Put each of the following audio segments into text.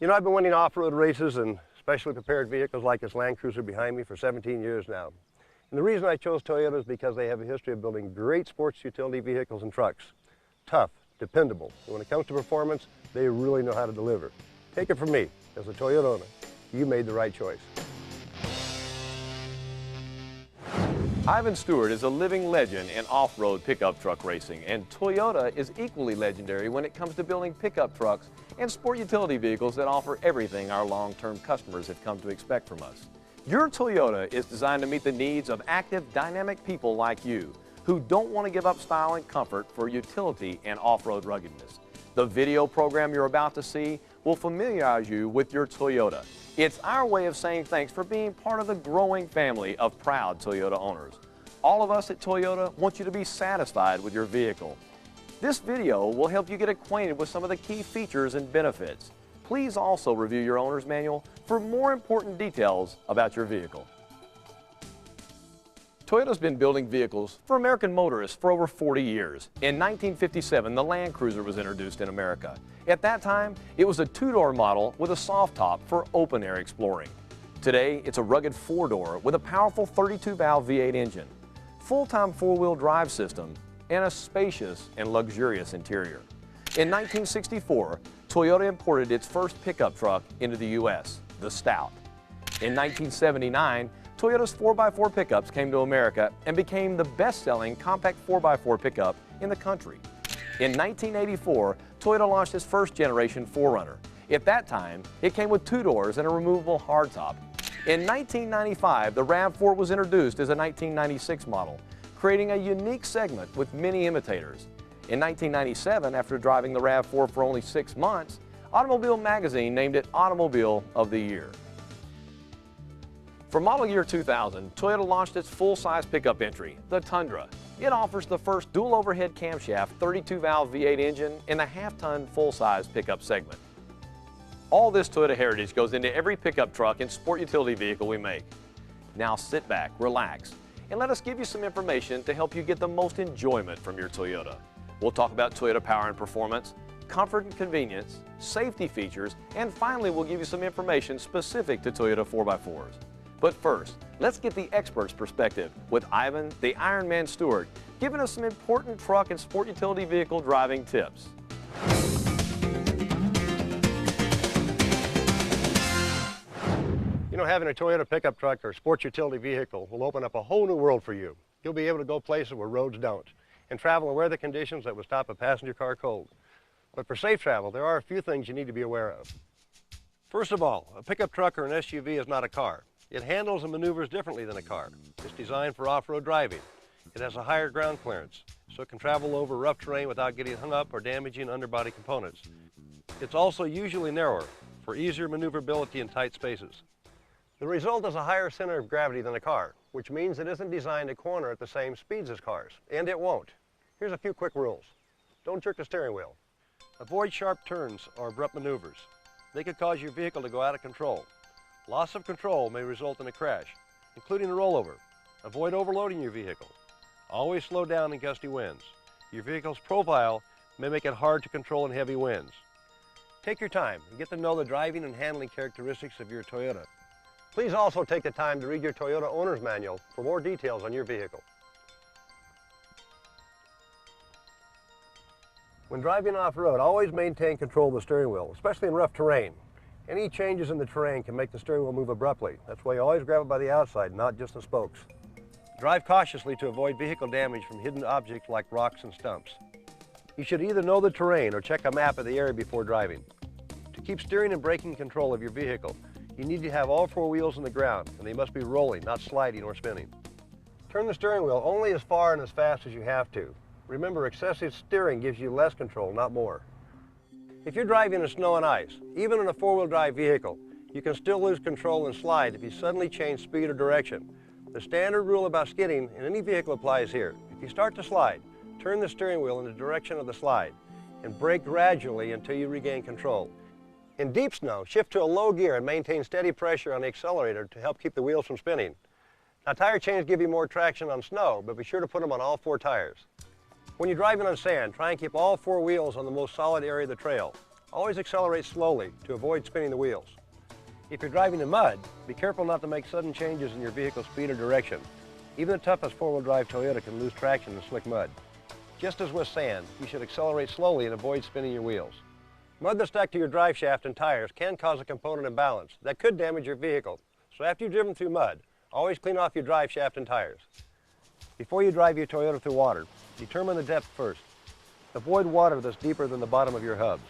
You know, I've been winning off-road races and specially prepared vehicles like this Land Cruiser behind me for 17 years now. And the reason I chose Toyota is because they have a history of building great sports utility vehicles and trucks. Tough, dependable. And when it comes to performance, they really know how to deliver. Take it from me, as a Toyota owner, you made the right choice. Ivan Stewart is a living legend in off-road pickup truck racing, and Toyota is equally legendary when it comes to building pickup trucks and sport utility vehicles that offer everything our long-term customers have come to expect from us. Your Toyota is designed to meet the needs of active, dynamic people like you who don't want to give up style and comfort for utility and off-road ruggedness. The video program you're about to see will familiarize you with your Toyota. It's our way of saying thanks for being part of the growing family of proud Toyota owners. All of us at Toyota want you to be satisfied with your vehicle. This video will help you get acquainted with some of the key features and benefits. Please also review your owner's manual for more important details about your vehicle. Toyota's been building vehicles for American motorists for over 40 years. In 1957, the Land Cruiser was introduced in America. At that time, it was a two-door model with a soft top for open-air exploring. Today, it's a rugged four-door with a powerful 32-valve V8 engine, full-time four-wheel drive system, and a spacious and luxurious interior. In 1964, Toyota imported its first pickup truck into the U.S., the Stout. In 1979, Toyota's 4x4 pickups came to America and became the best-selling compact 4x4 pickup in the country. In 1984, Toyota launched its first-generation 4Runner. At that time, it came with two doors and a removable hardtop. In 1995, the RAV4 was introduced as a 1996 model, creating a unique segment with many imitators. In 1997, after driving the RAV4 for only 6 months, Automobile Magazine named it Automobile of the Year. For model year 2000, Toyota launched its full-size pickup entry, the Tundra. It offers the first dual overhead camshaft 32-valve V8 engine in the half-ton full-size pickup segment. All this Toyota heritage goes into every pickup truck and sport utility vehicle we make. Now sit back, relax, and let us give you some information to help you get the most enjoyment from your Toyota. We'll talk about Toyota power and performance, comfort and convenience, safety features, and finally we'll give you some information specific to Toyota 4x4s. But first, let's get the expert's perspective with Ivan, the Ironman Stewart, giving us some important truck and sport utility vehicle driving tips. You know, having a Toyota pickup truck or sports utility vehicle will open up a whole new world for you. You'll be able to go places where roads don't and travel in weather conditions that would stop a passenger car cold. But for safe travel, there are a few things you need to be aware of. First of all, a pickup truck or an SUV is not a car. It handles and maneuvers differently than a car. It's designed for off-road driving. It has a higher ground clearance, so it can travel over rough terrain without getting hung up or damaging underbody components. It's also usually narrower, for easier maneuverability in tight spaces. The result is a higher center of gravity than a car, which means it isn't designed to corner at the same speeds as cars, and it won't. Here's a few quick rules. Don't jerk the steering wheel. Avoid sharp turns or abrupt maneuvers. They could cause your vehicle to go out of control. Loss of control may result in a crash, including a rollover. Avoid overloading your vehicle. Always slow down in gusty winds. Your vehicle's profile may make it hard to control in heavy winds. Take your time and get to know the driving and handling characteristics of your Toyota. Please also take the time to read your Toyota Owner's Manual for more details on your vehicle. When driving off-road, always maintain control of the steering wheel, especially in rough terrain. Any changes in the terrain can make the steering wheel move abruptly. That's why you always grab it by the outside, not just the spokes. Drive cautiously to avoid vehicle damage from hidden objects like rocks and stumps. You should either know the terrain or check a map of the area before driving. To keep steering and braking control of your vehicle, you need to have all four wheels on the ground, and they must be rolling, not sliding or spinning. Turn the steering wheel only as far and as fast as you have to. Remember, excessive steering gives you less control, not more. If you're driving in snow and ice, even in a four-wheel drive vehicle, you can still lose control and slide if you suddenly change speed or direction. The standard rule about skidding in any vehicle applies here. If you start to slide, turn the steering wheel in the direction of the slide and brake gradually until you regain control. In deep snow, shift to a low gear and maintain steady pressure on the accelerator to help keep the wheels from spinning. Now, tire chains give you more traction on snow, but be sure to put them on all four tires. When you're driving on sand, try and keep all four wheels on the most solid area of the trail. always accelerate slowly to avoid spinning the wheels. If you're driving in mud, be careful not to make sudden changes in your vehicle's speed or direction. Even the toughest four-wheel drive Toyota can lose traction in slick mud. Just as with sand, you should accelerate slowly and avoid spinning your wheels. Mud that's stuck to your drive shaft and tires can cause a component imbalance that could damage your vehicle. So after you've driven through mud, always clean off your drive shaft and tires. Before you drive your Toyota through water, determine the depth first. Avoid water that's deeper than the bottom of your hubs.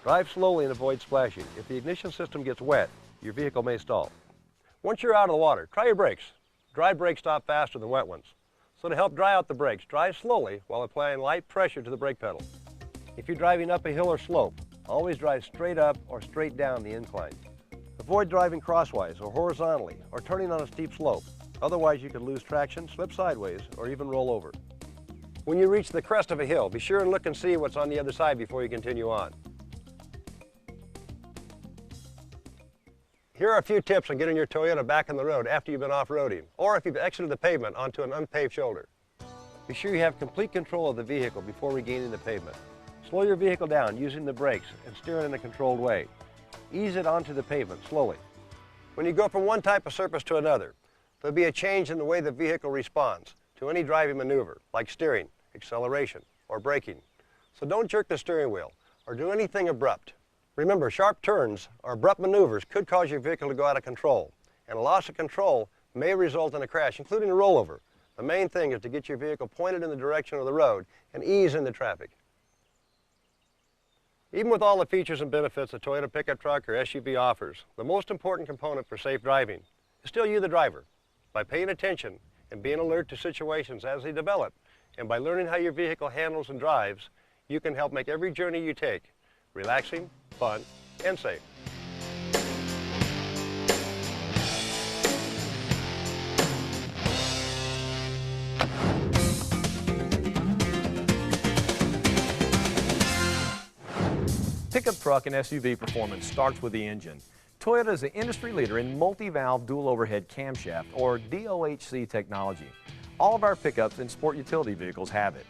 Drive slowly and avoid splashing. If the ignition system gets wet, your vehicle may stall. Once you're out of the water, try your brakes. Dry brakes stop faster than wet ones. So to help dry out the brakes, drive slowly while applying light pressure to the brake pedal. If you're driving up a hill or slope, always drive straight up or straight down the incline. Avoid driving crosswise or horizontally or turning on a steep slope. Otherwise, you could lose traction, slip sideways, or even roll over. When you reach the crest of a hill, be sure and look and see what's on the other side before you continue on. Here are a few tips on getting your Toyota back on the road after you've been off-roading, or if you've exited the pavement onto an unpaved shoulder. Be sure you have complete control of the vehicle before regaining the pavement. Slow your vehicle down using the brakes and steer it in a controlled way. Ease it onto the pavement slowly. When you go from one type of surface to another, there'll be a change in the way the vehicle responds to any driving maneuver, like steering, acceleration, or braking. So don't jerk the steering wheel or do anything abrupt. Remember, sharp turns or abrupt maneuvers could cause your vehicle to go out of control, and a loss of control may result in a crash, including a rollover. The main thing is to get your vehicle pointed in the direction of the road and ease into traffic. Even with all the features and benefits a Toyota pickup truck or SUV offers, the most important component for safe driving is still you, the driver. By paying attention and being alert to situations as they develop, and by learning how your vehicle handles and drives, you can help make every journey you take relaxing, fun, and safe. Pickup truck and SUV performance starts with the engine. Toyota is the industry leader in multi-valve dual overhead camshaft, or DOHC technology. All of our pickups and sport utility vehicles have it.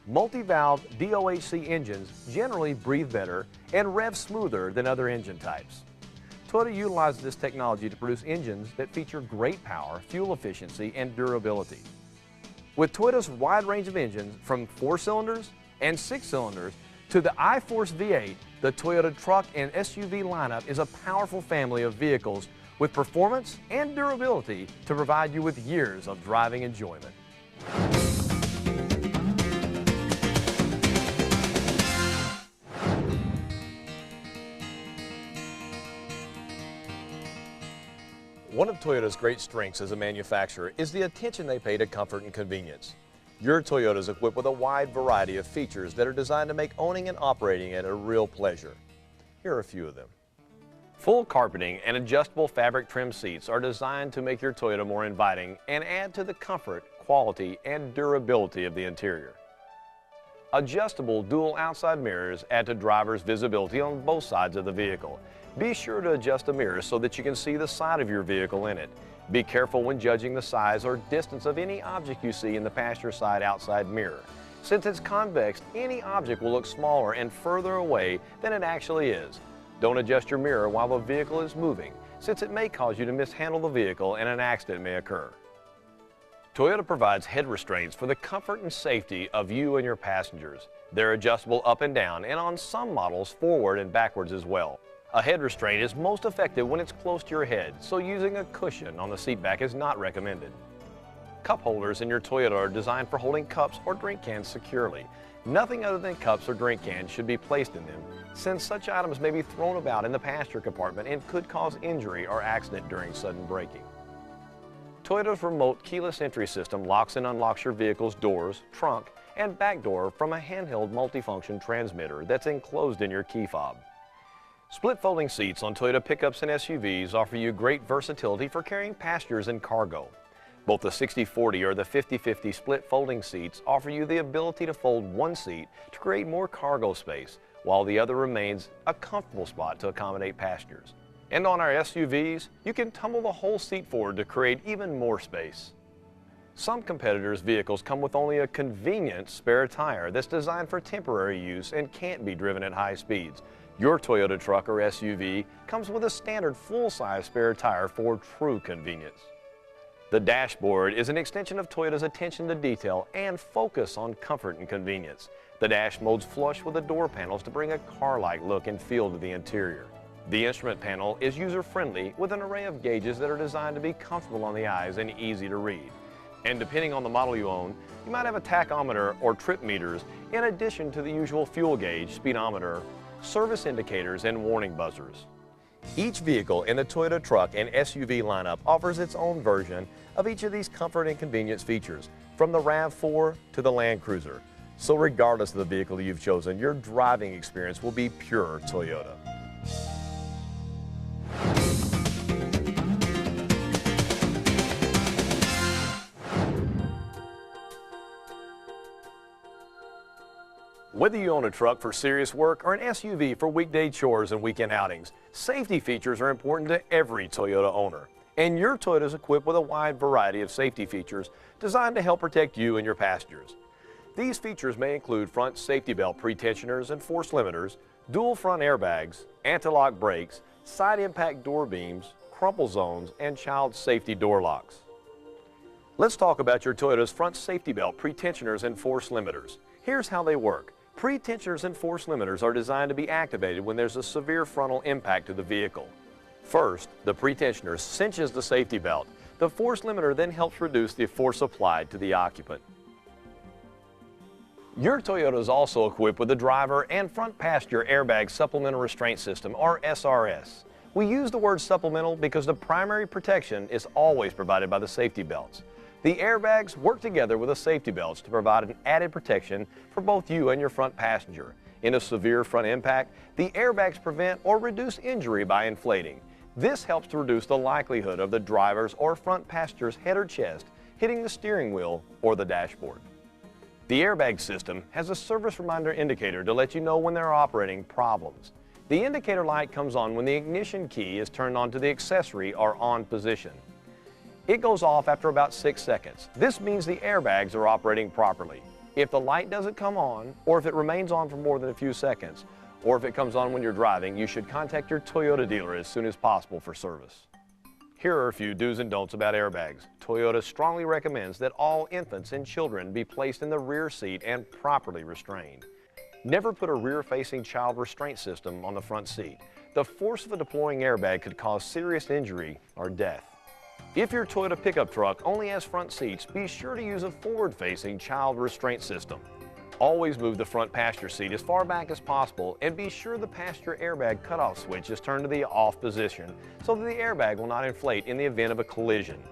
Multi-valve DOHC engines generally breathe better and rev smoother than other engine types. Toyota utilizes this technology to produce engines that feature great power, fuel efficiency, and durability. With Toyota's wide range of engines, from 4 cylinders and 6 cylinders to the iForce V8, the Toyota truck and SUV lineup is a powerful family of vehicles with performance and durability to provide you with years of driving enjoyment. One of Toyota's great strengths as a manufacturer is the attention they pay to comfort and convenience. Your Toyota is equipped with a wide variety of features that are designed to make owning and operating it a real pleasure. Here are a few of them. Full carpeting and adjustable fabric trim seats are designed to make your Toyota more inviting and add to the comfort, quality, and durability of the interior. Adjustable dual outside mirrors add to driver's visibility on both sides of the vehicle. Be sure to adjust the mirrors so that you can see the side of your vehicle in it. Be careful when judging the size or distance of any object you see in the passenger side outside mirror. Since it's convex, any object will look smaller and further away than it actually is. Don't adjust your mirror while the vehicle is moving, since it may cause you to mishandle the vehicle and an accident may occur. Toyota provides head restraints for the comfort and safety of you and your passengers. They're adjustable up and down, and on some models forward and backwards as well. A head restraint is most effective when it's close to your head, so using a cushion on the seat back is not recommended. Cup holders in your Toyota are designed for holding cups or drink cans securely. Nothing other than cups or drink cans should be placed in them, since such items may be thrown about in the passenger compartment and could cause injury or accident during sudden braking. Toyota's remote keyless entry system locks and unlocks your vehicle's doors, trunk, and back door from a handheld multifunction transmitter that's enclosed in your key fob. Split folding seats on Toyota pickups and SUVs offer you great versatility for carrying passengers and cargo. Both the 60/40 or the 50/50 split folding seats offer you the ability to fold one seat to create more cargo space, while the other remains a comfortable spot to accommodate passengers. And on our SUVs, you can tumble the whole seat forward to create even more space. Some competitors' vehicles come with only a convenient spare tire that's designed for temporary use and can't be driven at high speeds. Your Toyota truck or SUV comes with a standard full-size spare tire for true convenience. The dashboard is an extension of Toyota's attention to detail and focus on comfort and convenience. The dash molds flush with the door panels to bring a car-like look and feel to the interior. The instrument panel is user-friendly with an array of gauges that are designed to be comfortable on the eyes and easy to read. And depending on the model you own, you might have a tachometer or trip meters in addition to the usual fuel gauge, speedometer, service indicators, and warning buzzers. Each vehicle in the Toyota truck and SUV lineup offers its own version of each of these comfort and convenience features, from the RAV4 to the Land Cruiser. So regardless of the vehicle you've chosen, your driving experience will be pure Toyota. Whether you own a truck for serious work or an SUV for weekday chores and weekend outings, safety features are important to every Toyota owner. And your Toyota is equipped with a wide variety of safety features designed to help protect you and your passengers. These features may include front safety belt pretensioners and force limiters, dual front airbags, anti-lock brakes, side impact door beams, crumple zones, and child safety door locks. Let's talk about your Toyota's front safety belt pretensioners and force limiters. Here's how they work. Pretensioners and force limiters are designed to be activated when there's a severe frontal impact to the vehicle. First, the pretensioner cinches the safety belt. The force limiter then helps reduce the force applied to the occupant. Your Toyota is also equipped with the driver and front passenger airbag supplemental restraint system, or SRS. We use the word supplemental because the primary protection is always provided by the safety belts. The airbags work together with the safety belts to provide an added protection for both you and your front passenger. In a severe front impact, the airbags prevent or reduce injury by inflating. This helps to reduce the likelihood of the driver's or front passenger's head or chest hitting the steering wheel or the dashboard. The airbag system has a service reminder indicator to let you know when there are operating problems. The indicator light comes on when the ignition key is turned on to the accessory or on position. It goes off after about 6 seconds. This means the airbags are operating properly. If the light doesn't come on, or if it remains on for more than a few seconds, or if it comes on when you're driving, you should contact your Toyota dealer as soon as possible for service. Here are a few do's and don'ts about airbags. Toyota strongly recommends that all infants and children be placed in the rear seat and properly restrained. Never put a rear-facing child restraint system on the front seat. The force of a deploying airbag could cause serious injury or death. If your Toyota pickup truck only has front seats, be sure to use a forward-facing child restraint system. Always move the front passenger seat as far back as possible and be sure the passenger airbag cutoff switch is turned to the off position so that the airbag will not inflate in the event of a collision.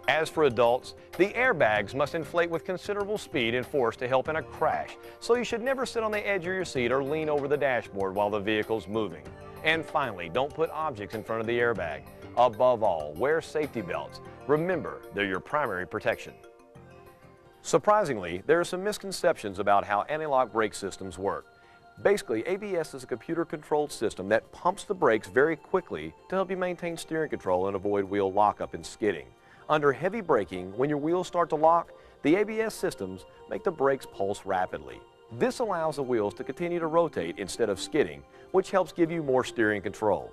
As for adults, the airbags must inflate with considerable speed and force to help in a crash, so you should never sit on the edge of your seat or lean over the dashboard while the vehicle's moving. And finally, don't put objects in front of the airbag. Above all, wear safety belts. Remember, they're your primary protection. Surprisingly, there are some misconceptions about how anti-lock brake systems work. Basically, ABS is a computer-controlled system that pumps the brakes very quickly to help you maintain steering control and avoid wheel lockup and skidding. Under heavy braking, when your wheels start to lock, the ABS systems make the brakes pulse rapidly. This allows the wheels to continue to rotate instead of skidding, which helps give you more steering control.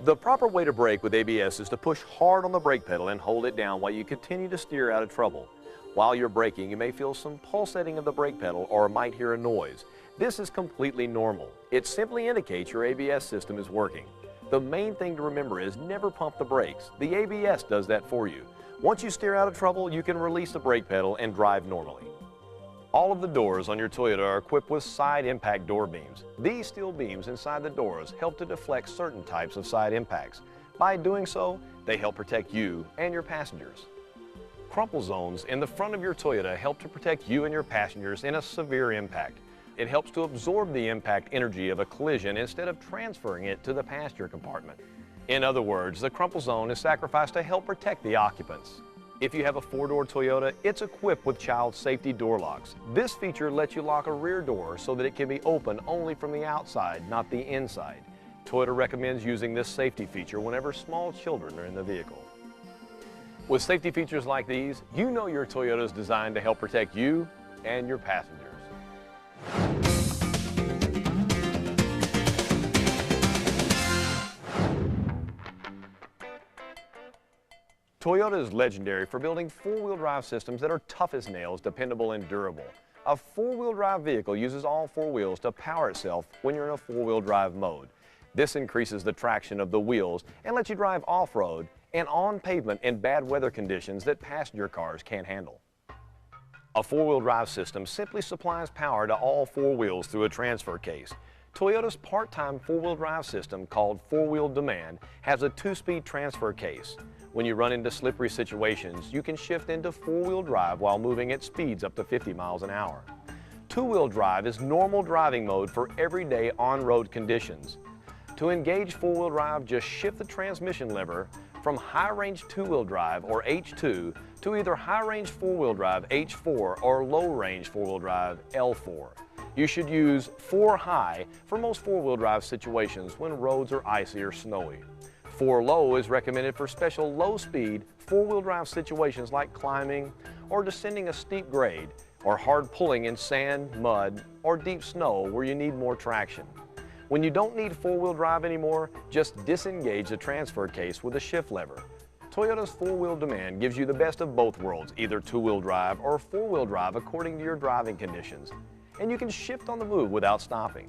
The proper way to brake with ABS is to push hard on the brake pedal and hold it down while you continue to steer out of trouble. While you're braking, you may feel some pulsating of the brake pedal or might hear a noise. This is completely normal. It simply indicates your ABS system is working. The main thing to remember is never pump the brakes. The ABS does that for you. Once you steer out of trouble, you can release the brake pedal and drive normally. All of the doors on your Toyota are equipped with side impact door beams. These steel beams inside the doors help to deflect certain types of side impacts. By doing so, they help protect you and your passengers. Crumple zones in the front of your Toyota help to protect you and your passengers in a severe impact. It helps to absorb the impact energy of a collision instead of transferring it to the passenger compartment. In other words, the crumple zone is sacrificed to help protect the occupants. If you have a four-door Toyota, it's equipped with child safety door locks. This feature lets you lock a rear door so that it can be opened only from the outside, not the inside. Toyota recommends using this safety feature whenever small children are in the vehicle. With safety features like these, you know your Toyota is designed to help protect you and your passengers. Toyota is legendary for building four-wheel drive systems that are tough as nails, dependable, and durable. A four-wheel drive vehicle uses all four wheels to power itself when you're in a four-wheel drive mode. This increases the traction of the wheels and lets you drive off-road and on pavement in bad weather conditions that passenger cars can't handle. A four-wheel drive system simply supplies power to all four wheels through a transfer case. Toyota's part-time four-wheel drive system, called Four-Wheel Demand, has a two-speed transfer case. When you run into slippery situations, you can shift into four-wheel drive while moving at speeds up to 50 miles an hour. Two-wheel drive is normal driving mode for everyday on-road conditions. To engage four-wheel drive, just shift the transmission lever from high-range two-wheel drive, or H2, to either high-range four-wheel drive, H4, or low-range four-wheel drive, L4. You should use 4 high for most four-wheel drive situations when roads are icy or snowy. 4 low is recommended for special low-speed four-wheel drive situations like climbing or descending a steep grade, or hard pulling in sand, mud, or deep snow where you need more traction. When you don't need four-wheel drive anymore, just disengage the transfer case with a shift lever. Toyota's Four-Wheel Demand gives you the best of both worlds, either two-wheel drive or four-wheel drive according to your driving conditions. And you can shift on the move without stopping.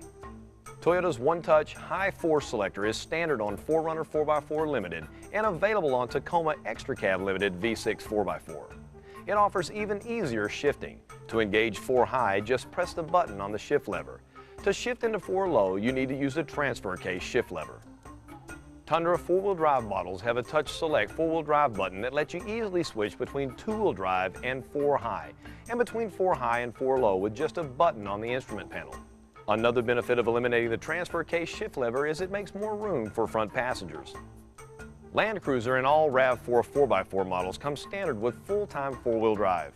Toyota's one-touch high force selector is standard on 4Runner 4x4 Limited and available on Tacoma Extra Cab Limited V6 4x4. It offers even easier shifting. To engage 4 high, just press the button on the shift lever. To shift into 4 low, you need to use the transfer case shift lever. Tundra four-wheel drive models have a touch select four-wheel drive button that lets you easily switch between two-wheel drive and 4 high, and between 4 high and 4 low with just a button on the instrument panel. Another benefit of eliminating the transfer case shift lever is it makes more room for front passengers. Land Cruiser and all RAV4 4x4 models come standard with full-time four-wheel drive.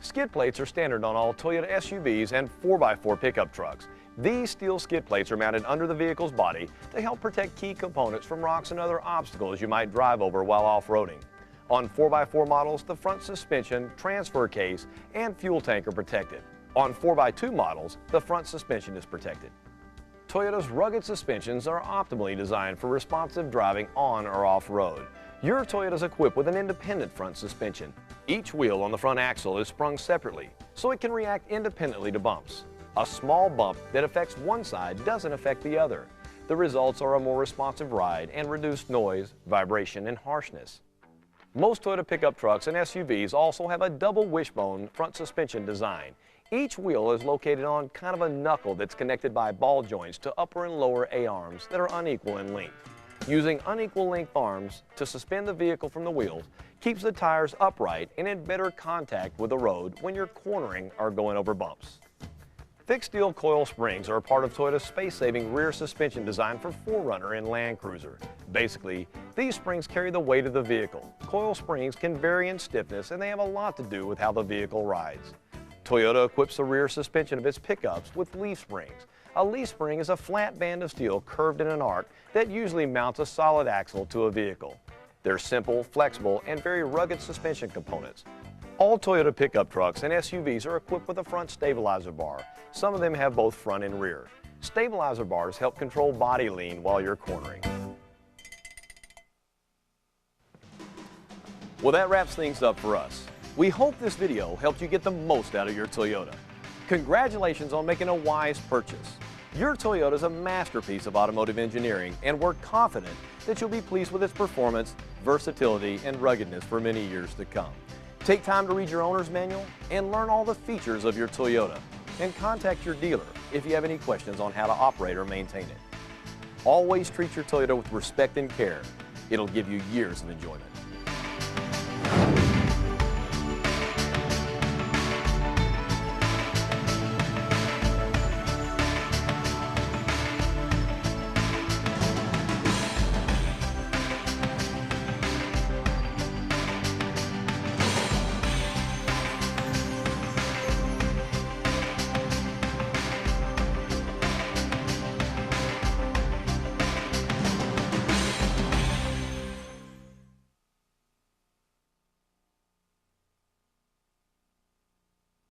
Skid plates are standard on all Toyota SUVs and 4x4 pickup trucks. These steel skid plates are mounted under the vehicle's body to help protect key components from rocks and other obstacles you might drive over while off-roading. On 4x4 models, the front suspension, transfer case, and fuel tank are protected. On 4x2 models, the front suspension is protected. Toyota's rugged suspensions are optimally designed for responsive driving on or off-road. Your Toyota is equipped with an independent front suspension. Each wheel on the front axle is sprung separately, so it can react independently to bumps. A small bump that affects one side doesn't affect the other. The results are a more responsive ride and reduced noise, vibration, and harshness. Most Toyota pickup trucks and SUVs also have a double wishbone front suspension design. Each wheel is located on kind of a knuckle that's connected by ball joints to upper and lower A-arms that are unequal in length. Using unequal length arms to suspend the vehicle from the wheels keeps the tires upright and in better contact with the road when you're cornering or going over bumps. Thick steel coil springs are a part of Toyota's space-saving rear suspension design for 4Runner and Land Cruiser. Basically, these springs carry the weight of the vehicle. Coil springs can vary in stiffness and they have a lot to do with how the vehicle rides. Toyota equips the rear suspension of its pickups with leaf springs. A leaf spring is a flat band of steel curved in an arc that usually mounts a solid axle to a vehicle. They're simple, flexible, and very rugged suspension components. All Toyota pickup trucks and SUVs are equipped with a front stabilizer bar. Some of them have both front and rear. Stabilizer bars help control body lean while you're cornering. Well, that wraps things up for us. We hope this video helped you get the most out of your Toyota. Congratulations on making a wise purchase. Your Toyota is a masterpiece of automotive engineering, and we're confident that you'll be pleased with its performance, versatility, and ruggedness for many years to come. Take time to read your owner's manual and learn all the features of your Toyota, and contact your dealer if you have any questions on how to operate or maintain it. Always treat your Toyota with respect and care. It'll give you years of enjoyment.